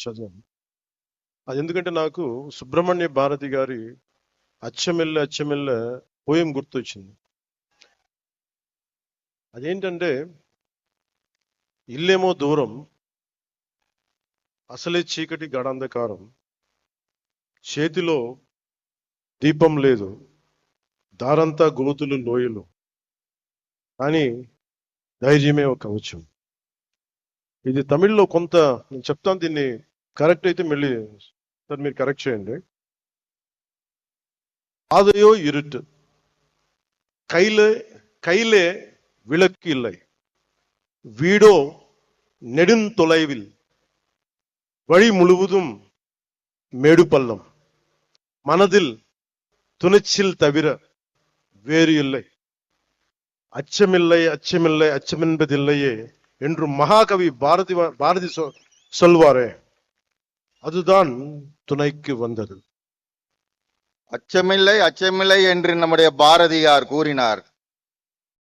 చదివాను. అది ఎందుకంటే నాకు సుబ్రహ్మణ్య భారతి గారి అచ్చమెల్లె అచ్చమెల్లె పోయం గుర్తొచ్చింది. అదేంటంటే, ఇల్లేమో దూరం, అసలే చీకటి గడాంధకారం, చేతిలో దీపం లేదు, దారంతా గోతులు లోయలు, కానీ ధైర్యమే ఒక కవచం. ఇది తమిళ్లో కొంత నేను చెప్తాను, దీన్ని కరెక్ట్ అయితే మళ్ళీ సార్ మీరు కరెక్ట్ చేయండి. பாதையோ இருட்டு, கையிலே விளக்கு இல்லை, வீடோ நெடுந்தொலைவில், வழி முழுவதும் மேடு பள்ளம், மனதில் துணிச்சல் தவிர வேறு இல்லை, அச்சமில்லை அச்சமில்லை அச்சமென்பதில்லையே என்று மகாகவி பாரதி சொல்வாரே, அதுதான் துணைக்கு வந்தது. அச்சமில்லை அச்சமில்லை என்று நம்முடைய பாரதியார் கூறினார்.